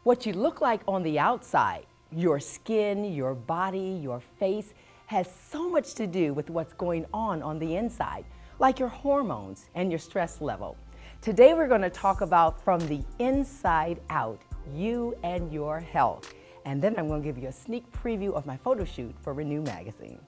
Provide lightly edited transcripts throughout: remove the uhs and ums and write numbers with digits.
What you look like on the outside, your skin, your body, your face, has so much to do with what's going on the inside, like your hormones and your stress level. Today we're going to talk about from the inside out, you and your health. And then I'm going to give you a sneak preview of my photo shoot for Renew magazine.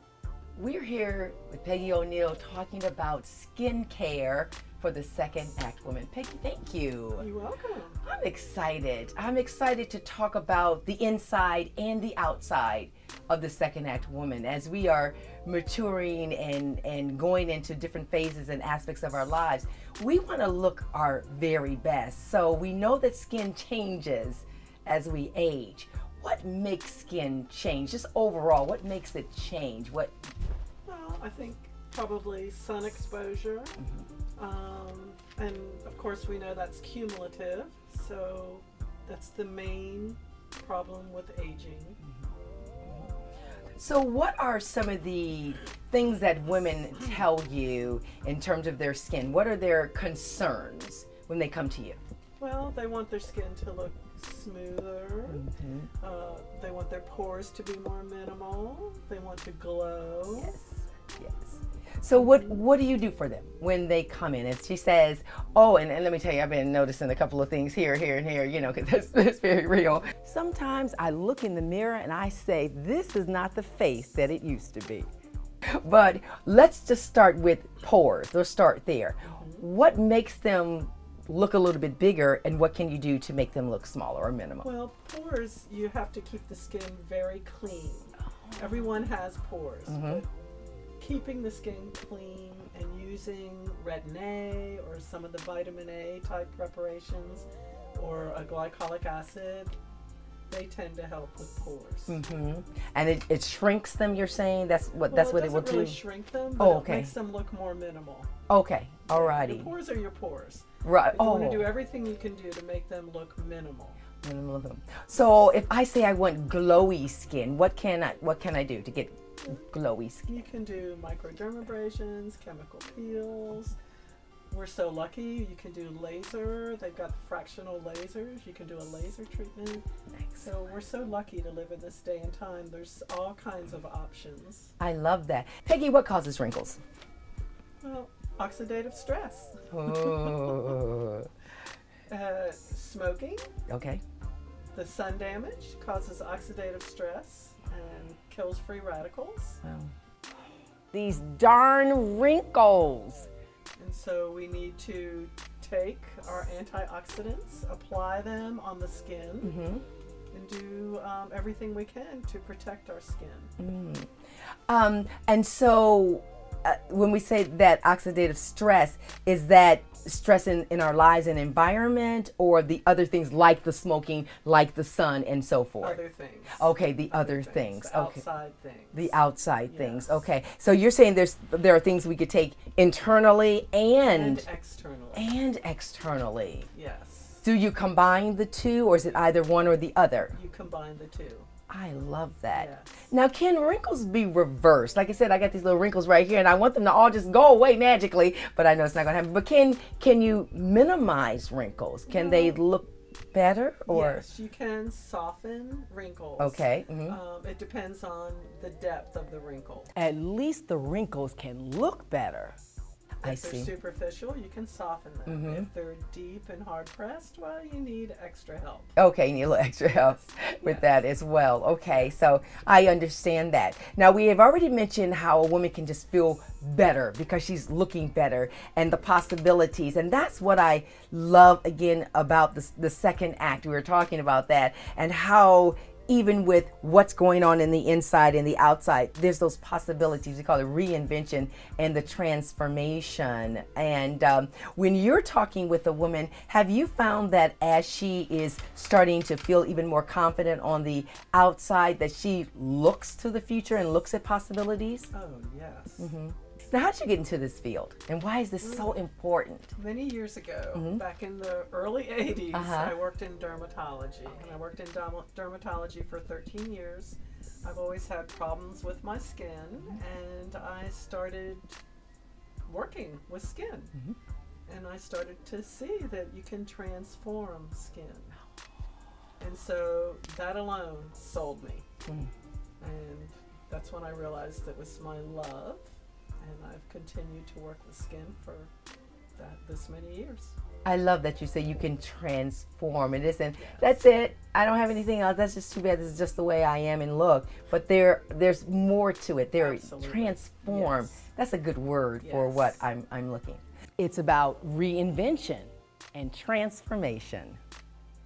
We're here with Peggy O'Neill talking about skincare for the second act woman. Peggy, thank you. You're welcome. I'm excited. I'm excited to talk about the inside and the outside of the second act woman as we are maturing and going into different phases and aspects of our lives. We want to look our very best. So we know that skin changes as we age. What makes skin change? Just overall, what makes it change? Well, I think probably sun exposure. And of course we know that's cumulative, so that's the main problem with aging. So what are some of the things that women tell you in terms of their skin? What are their concerns when they come to you? Well, they want their skin to look smoother. They want their pores to be more minimal. They want to glow. Yes, yes. So what do you do for them when they come in? And she says, oh, and let me tell you, I've been noticing a couple of things here, and here, you know, because that's very real. Sometimes I look in the mirror and I say, this is not the face that it used to be. But let's just start with pores. Let's start there. What makes them look a little bit bigger, and what can you do to make them look smaller or minimal? Well, pores, you have to keep the skin very clean. Everyone has pores. But keeping the skin clean and using retin A or some of the vitamin A type preparations or a glycolic acid, they tend to help with pores. And it shrinks them, you're saying? That's what it will do? Well, it doesn't really shrink them, but it makes them look more minimal. Okay, alrighty. Your pores are your pores. Right. You want to do everything you can do to make them look minimal. So if I say I want glowy skin, what can I do to get glowy skin? You can do microdermabrasions, chemical peels. We're so lucky. You can do laser. They've got fractional lasers. You can do a laser treatment. So we're so lucky to live in this day and time. There's all kinds of options. I love that. Peggy, what causes wrinkles? Well, oxidative stress. Oh. Smoking. Okay. The sun damage causes oxidative stress and kills free radicals. Wow. These darn wrinkles. And so we need to take our antioxidants, apply them on the skin, and do everything we can to protect our skin. And so when we say that oxidative stress, is that stress in our lives and environment, or the other things like the smoking, like the sun and so forth? Other things. Okay, the other things. The outside things. The outside things. Okay. So you're saying there are things we could take internally and externally. And externally. Yes. Do you combine the two, or is it either one or the other? You combine the two. I love that. Yes. Now, can wrinkles be reversed? Like I said, I got these little wrinkles right here, and I want them to all just go away magically, but I know it's not going to happen. But can you minimize wrinkles? Can they look better? Or? Yes, you can soften wrinkles. Okay. It depends on the depth of the wrinkle. At least the wrinkles can look better. If they're superficial, you can soften them. If they're deep and hard pressed, well, you need extra help. Okay, you need a little extra help with that as well. Okay, so I understand that. Now, we have already mentioned how a woman can just feel better because she's looking better, and the possibilities. And that's what I love, again, about the second act. We were talking about that, and how even with what's going on in the inside and the outside, there's those possibilities. We call it reinvention and the transformation. And when you're talking with a woman, have you found that as she is starting to feel even more confident on the outside, that she looks to the future and looks at possibilities? Oh, yes. Now, how did you get into this field, and why is this so important? Many years ago, back in the early 80s, I worked in dermatology, and I worked in dermatology for 13 years. I've always had problems with my skin, and I started working with skin. And I started to see that you can transform skin. And And so that alone sold me. And that's when I realized it was my love. And I've continued to work the skin for this many years. I love that you say you can transform it. Isn't that's it? I don't have anything else. That's just too bad. This is just the way I am and look. But there's more to it. Transform. Yes. That's a good word for what I'm looking. It's about reinvention and transformation.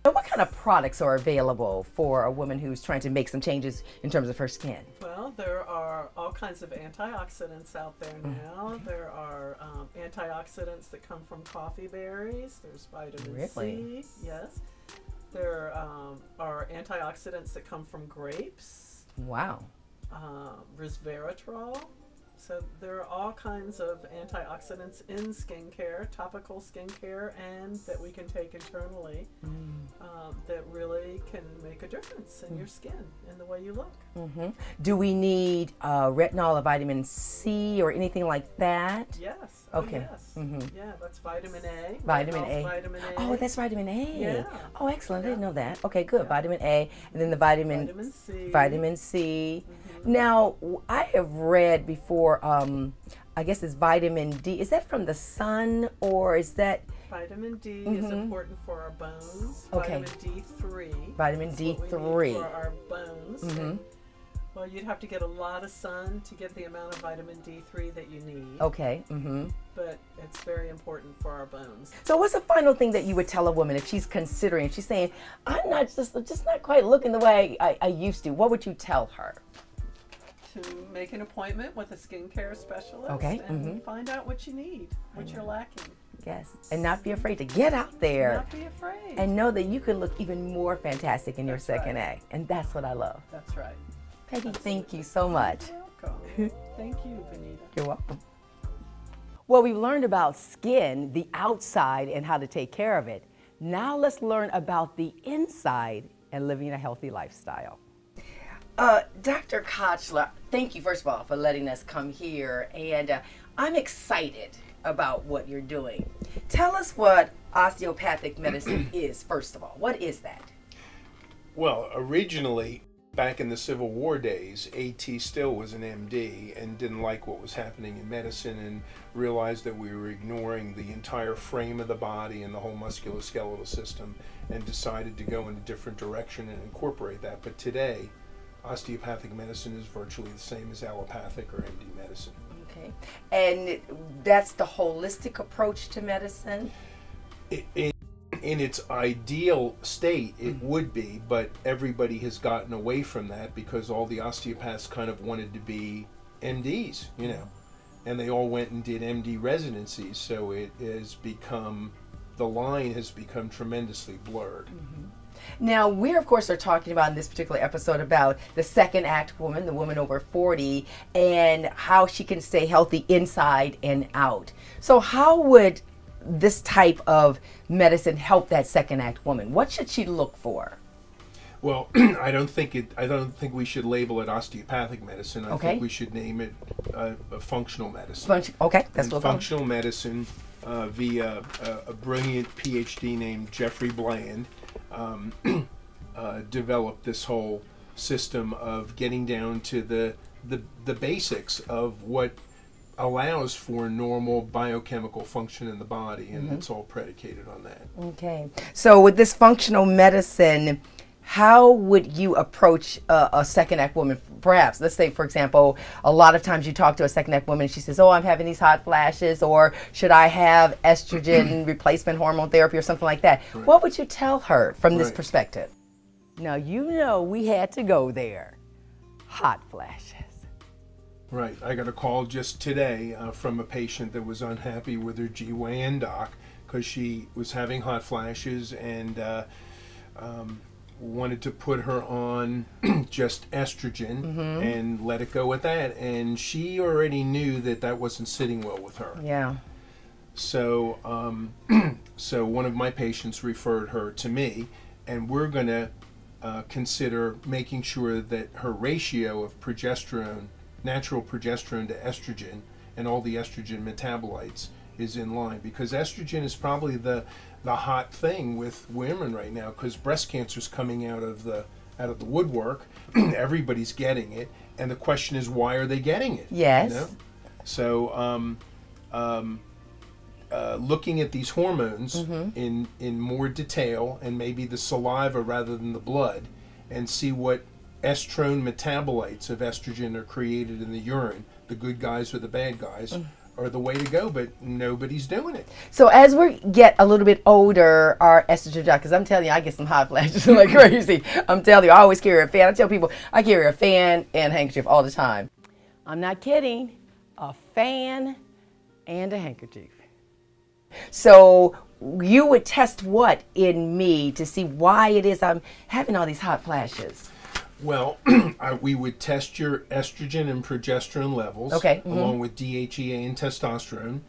So what kind of products are available for a woman who's trying to make some changes in terms of her skin? Well, there are all kinds of antioxidants out there now. There are antioxidants that come from coffee berries. There's vitamin C. Yes. There are antioxidants that come from grapes. Wow. Resveratrol. So there are all kinds of antioxidants in skincare, topical skincare, and that we can take internally that really can make a difference in your skin and the way you look. Do we need retinol or vitamin C or anything like that? Yes. Okay. Oh, yes. Yeah, that's vitamin A. Vitamin A. Vitamin A. Oh, that's vitamin A. Yeah. Oh, excellent. I didn't know that. Okay, good. Vitamin A, and then the vitamin C. Vitamin C. Now, I have read before, I guess it's vitamin D. Is that from the sun, or is that? Vitamin D is important for our bones. Okay. Vitamin D3. Vitamin D3. For our bones. Well, you'd have to get a lot of sun to get the amount of vitamin D3 that you need. Okay. But it's very important for our bones. So what's the final thing that you would tell a woman if she's considering, if she's saying, I'm not just not quite looking the way I used to? What would you tell her? To make an appointment with a skincare specialist. Okay. And find out what you need, what you're lacking. Yes, and not be afraid to get out there. Not be afraid. And know that you can look even more fantastic in your second A. And that's what I love. That's right. Peggy, thank you so much. You're welcome. Thank you, Benita. You're welcome. Well, we've learned about skin, the outside, and how to take care of it. Now let's learn about the inside and living a healthy lifestyle. Dr. Kochler, thank you, first of all, for letting us come here. And I'm excited about what you're doing. Tell us what osteopathic medicine is, first of all. What is that? Well, originally, back in the Civil War days, A.T. Still was an M.D. and didn't like what was happening in medicine and realized that we were ignoring the entire frame of the body and the whole musculoskeletal system and decided to go in a different direction and incorporate that. But today, osteopathic medicine is virtually the same as allopathic or MD medicine. Okay. And that's the holistic approach to medicine? In its ideal state, it would be, but everybody has gotten away from that because all the osteopaths kind of wanted to be MDs, you know, and they all went and did MD residencies, so it has become, the line has become tremendously blurred. Now, we, of course, are talking about in this particular episode about the second act woman, the woman over 40, and how she can stay healthy inside and out. So how would this type of medicine help that second act woman? What should she look for? Well, I don't think we should label it osteopathic medicine. I think we should name it a functional medicine. Okay, that's what functional medicine via a brilliant PhD named Jeffrey Bland developed this whole system of getting down to the basics of what allows for normal biochemical function in the body, and it's all predicated on that. Okay. So with this functional medicine, how would you approach a second act woman? Perhaps, let's say, for example, a lot of times you talk to a second act woman, she says, oh, I'm having these hot flashes, or should I have estrogen replacement hormone therapy or something like that? Right. What would you tell her from this perspective? Now, you know we had to go there. Hot flashes. Right. I got a call just today from a patient that was unhappy with her GYN doc because she was having hot flashes and wanted to put her on just estrogen and let it go with that. And she already knew that that wasn't sitting well with her. Yeah. So, so one of my patients referred her to me, and we're going to consider making sure that her ratio of progesterone, natural progesterone to estrogen, and all the estrogen metabolites is in line, because estrogen is probably the hot thing with women right now, because breast cancer is coming out of the woodwork. Everybody's getting it, and the question is, why are they getting it? Yes. You know? So looking at these hormones in more detail, and maybe the saliva rather than the blood, and see what estrone metabolites of estrogen are created in the urine, the good guys or the bad guys, are the way to go, but nobody's doing it. So as we get a little bit older, our estrogen drop, because I'm telling you, I get some hot flashes like crazy. I'm telling you, I always carry a fan. I tell people I carry a fan and handkerchief all the time. I'm not kidding. A fan and a handkerchief. So you would test what in me to see why it is I'm having all these hot flashes? Well, we would test your estrogen and progesterone levels, along with DHEA and testosterone,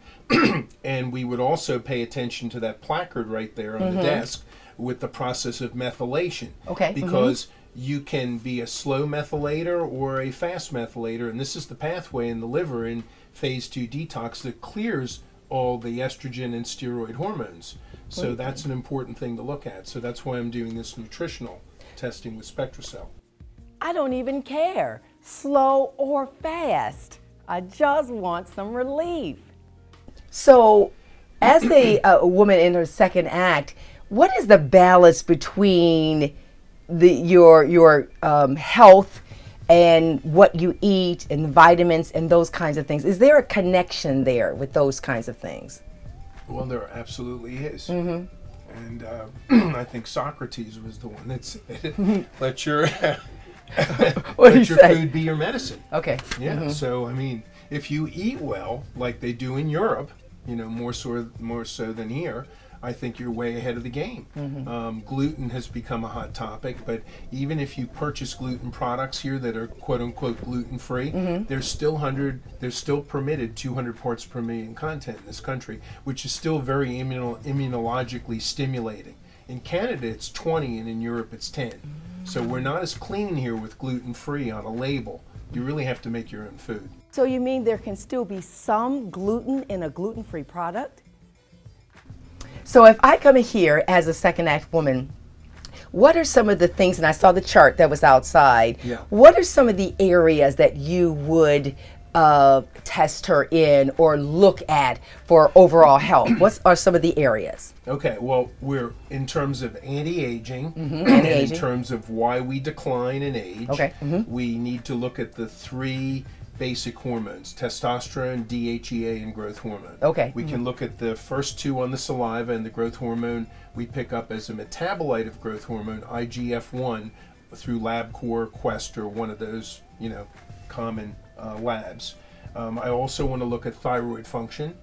and we would also pay attention to that placard right there on the desk with the process of methylation, because you can be a slow methylator or a fast methylator, and this is the pathway in the liver in phase 2 detox that clears all the estrogen and steroid hormones. So that's an important thing to look at. So that's why I'm doing this nutritional testing with SpectraCell. I don't even care, slow or fast. I just want some relief. So as a woman in her second act, what is the balance between your health and what you eat and vitamins and those kinds of things? Is there a connection there with those kinds of things? Well, there absolutely is. And I think Socrates was the one that said, let your food be your medicine. Okay. Yeah. So I mean, if you eat well, like they do in Europe, you know, more so than here, I think you're way ahead of the game. Gluten has become a hot topic, but even if you purchase gluten products here that are quote unquote gluten free, there's still permitted 200 parts per million content in this country, which is still very immunologically stimulating. In Canada, it's 20, and in Europe, it's 10. So we're not as clean here with gluten-free on a label. You really have to make your own food. So you mean there can still be some gluten in a gluten-free product? So if I come here as a second act woman, what are some of the things, and I saw the chart that was outside, what are some of the areas that you would test her in or look at for overall health? What are some of the areas? Okay, well, we're in terms of anti-aging, and in terms of why we decline in age, we need to look at the 3 basic hormones: testosterone, DHEA, and growth hormone. We can look at the first 2 on the saliva, and the growth hormone we pick up as a metabolite of growth hormone, IGF-1, through LabCorp, Quest, or one of those, you know, common labs. I also want to look at thyroid function.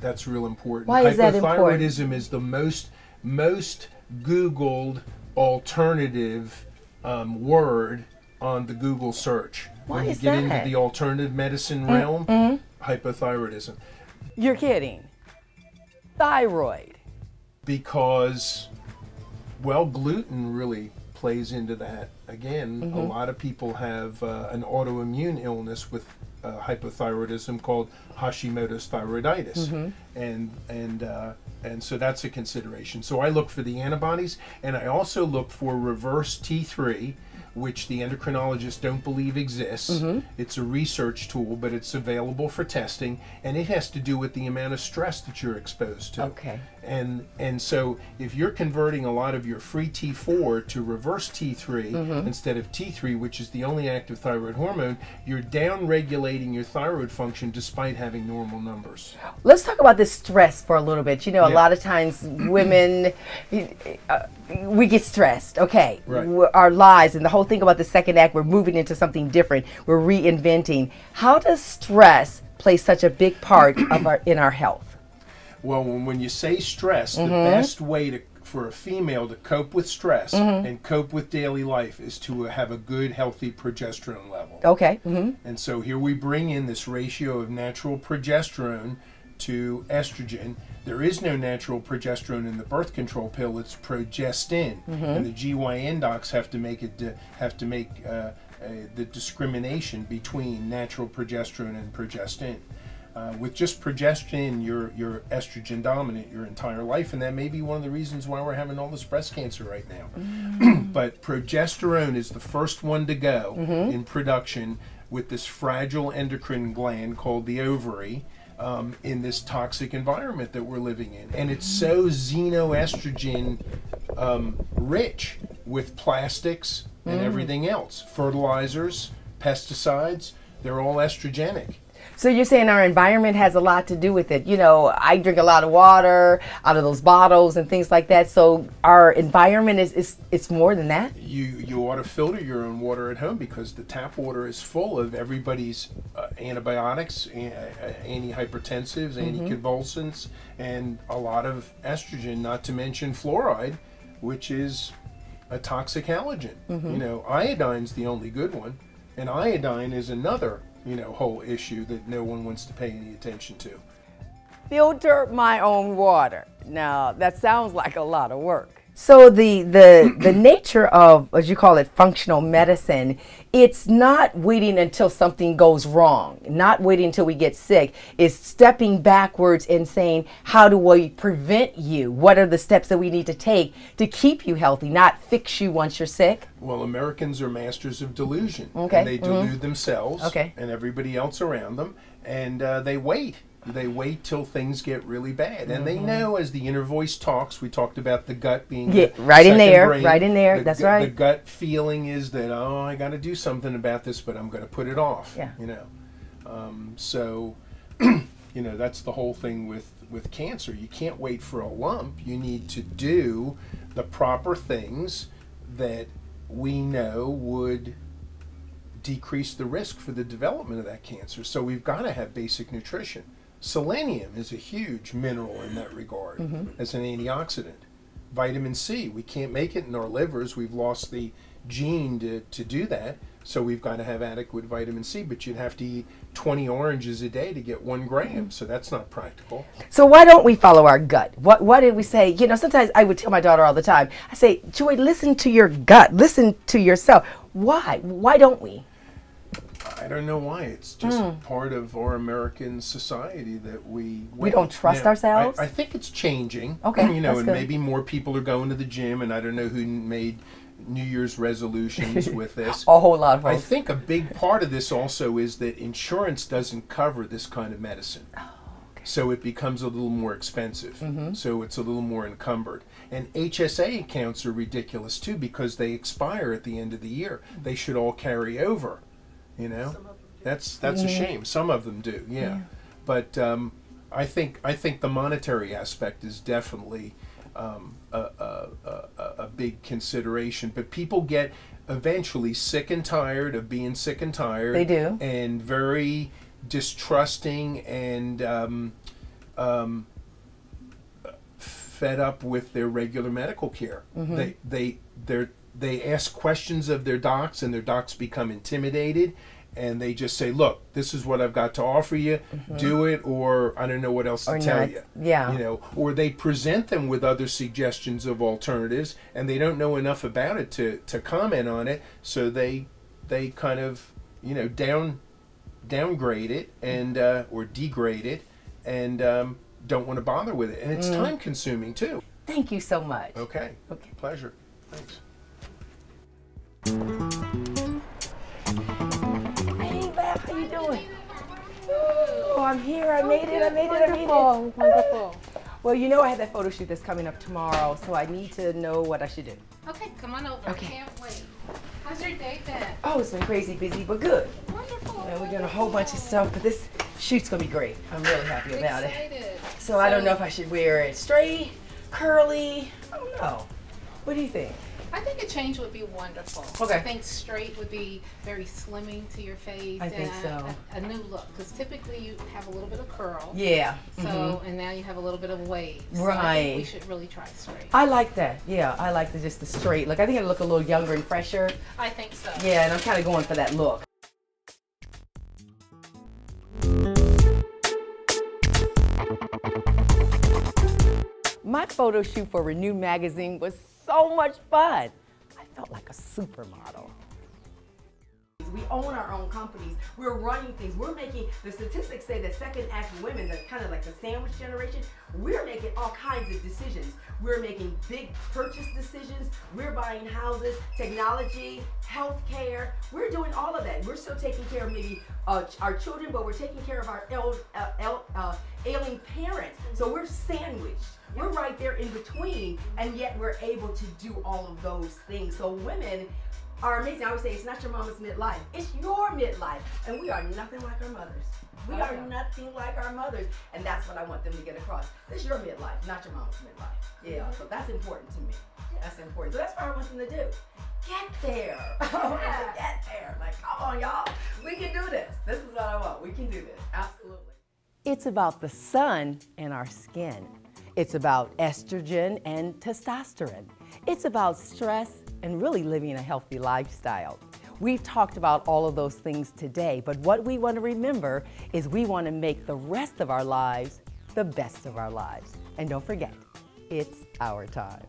That's real important. Why is that important? Hypothyroidism is the most Googled alternative word on the Google search. Why is When you that? get into the alternative medicine realm, hypothyroidism. You're kidding. Thyroid. Because, well, gluten really plays into that. Again, a lot of people have an autoimmune illness with hypothyroidism called Hashimoto's thyroiditis, and so that's a consideration. So I look for the antibodies, and I also look for reverse T3, which the endocrinologists don't believe exists. It's a research tool, but it's available for testing, and it has to do with the amount of stress that you're exposed to. And so if you're converting a lot of your free T4 to reverse T3 instead of T3, which is the only active thyroid hormone, you're down-regulating your thyroid function despite having normal numbers. Let's talk about this stress for a little bit. You know, a lot of times women, we get stressed, our lives, and the whole thing about the second act, we're moving into something different, we're reinventing. How does stress play such a big part of in our health? Well, when you say stress, the best way for a female to cope with stress and cope with daily life is to have a good, healthy progesterone level. And so here we bring in this ratio of natural progesterone to estrogen. There is no natural progesterone in the birth control pill. It's progestin, and the GYN docs have to make the discrimination between natural progesterone and progestin. With just progesterone, you're estrogen dominant your entire life, and that may be one of the reasons why we're having all this breast cancer right now. But progesterone is the first one to go in production with this fragile endocrine gland called the ovary in this toxic environment that we're living in. And it's so xenoestrogen rich with plastics and everything else. Fertilizers, pesticides, they're all estrogenic. So you're saying our environment has a lot to do with it. You know, I drink a lot of water out of those bottles and things like that. So our environment it's more than that? You ought to filter your own water at home, because the tap water is full of everybody's antibiotics, antihypertensives, anticonvulsants, and a lot of estrogen, not to mention fluoride, which is a toxic halogen. You know, iodine's the only good one, and iodine is another whole issue that no one wants to pay any attention to. Filter my own water. Now, that sounds like a lot of work. So the nature of, as you call it, functional medicine, it's not waiting until something goes wrong, not waiting until we get sick. It's stepping backwards and saying, how do we prevent you? What are the steps that we need to take to keep you healthy, not fix you once you're sick? Well, Americans are masters of delusion. Okay. And they delude themselves and everybody else around them, and they wait. They wait till things get really bad, and they know as the inner voice talks. We talked about the gut being right in there, brain. right in there. That's right. The gut feeling is that, oh, I got to do something about this, but I'm going to put it off. Yeah. So, that's the whole thing with cancer. You can't wait for a lump. You need to do the proper things that we know would decrease the risk for the development of that cancer. So we've got to have basic nutrition. Selenium is a huge mineral in that regard as an antioxidant. Vitamin C, we can't make it in our livers. We've lost the gene to do that. So we've got to have adequate vitamin C, but you'd have to eat 20 oranges a day to get 1 gram. So that's not practical. So why don't we follow our gut? What did we say? Sometimes I would tell my daughter all the time, I say, Joy, listen to your gut. Listen to yourself. Why? Why don't we? I don't know why. It's just part of our American society that we don't trust ourselves? I think it's changing. Okay, and that's good. Maybe more people are going to the gym, and I don't know who made New Year's resolutions with this. A whole lot of I folks. think a big part of this also is that insurance doesn't cover this kind of medicine. So it becomes a little more expensive. So it's a little more encumbered. And HSA accounts are ridiculous too, because they expire at the end of the year. They should all carry over. That's a shame. Some of them do, yeah. But I think the monetary aspect is definitely a big consideration. But people get eventually sick and tired of being sick and tired. They do. And very distrusting and fed up with their regular medical care. They ask questions of their docs, and their docs become intimidated, and they just say, look, this is what I've got to offer you, do it, or I don't know what else to tell you. Yeah. Or they present them with other suggestions of alternatives, and they don't know enough about it to comment on it, so they kind of, downgrade it and or degrade it, and don't want to bother with it. And it's time consuming too. Thank you so much. Okay. Pleasure. Thanks. Hey, Beth, how you doing? Oh, I'm here. I made it. Wonderful. Well, I have that photo shoot that's coming up tomorrow, so I need to know what I should do. Okay, come on over. Okay. I can't wait. How's your day been? Oh, it's been crazy busy, but good. Wonderful. We're doing a whole bunch of stuff, but this shoot's going to be great. I'm really happy about Excited. it. So I don't know if I should wear it straight, curly. I don't know. What do you think? I think a change would be wonderful. Okay. I think straight would be very slimming to your face. I think so. A new look, because typically you have a little bit of curl. Yeah. So, and now you have a little bit of wave. So Right. I think we should really try straight. I like that. Yeah, I like just the straight look. I think it'll look a little younger and fresher. I think so. Yeah, and I'm kind of going for that look. My photo shoot for Renew magazine was so much fun. I felt like a supermodel. We own our own companies. We're running things. We're making, the statistics say that second act women, that kind of like the sandwich generation, we're making all kinds of decisions. We're making big purchase decisions. We're buying houses, technology, healthcare. We're doing all of that. We're still taking care of maybe our children, but we're taking care of our ailing parents. So we're sandwiched. We're right there in between, and yet we're able to do all of those things. So women are amazing. I always say it's not your mama's midlife, it's your midlife. And we are nothing like our mothers. We are nothing like our mothers. And that's what I want them to get across. This is your midlife, not your mama's midlife. Yeah, so that's important to me. That's important. So that's what I want them to do. Get there. I want them to get there. Like, come on, y'all. We can do this. This is what I want. We can do this. Absolutely. It's about the sun and our skin. It's about estrogen and testosterone. It's about stress and really living a healthy lifestyle. We've talked about all of those things today, but what we want to remember is we want to make the rest of our lives the best of our lives. And don't forget, it's our time.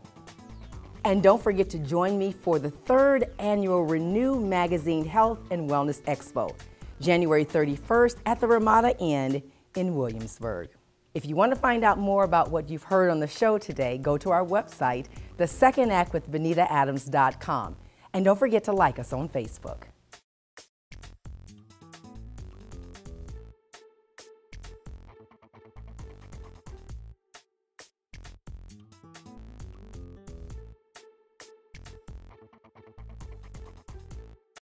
And don't forget to join me for the 3rd annual Renew Magazine Health and Wellness Expo, January 31st at the Ramada Inn in Williamsburg. If you want to find out more about what you've heard on the show today, go to our website, thesecondactwithbenitaadams.com. And don't forget to like us on Facebook.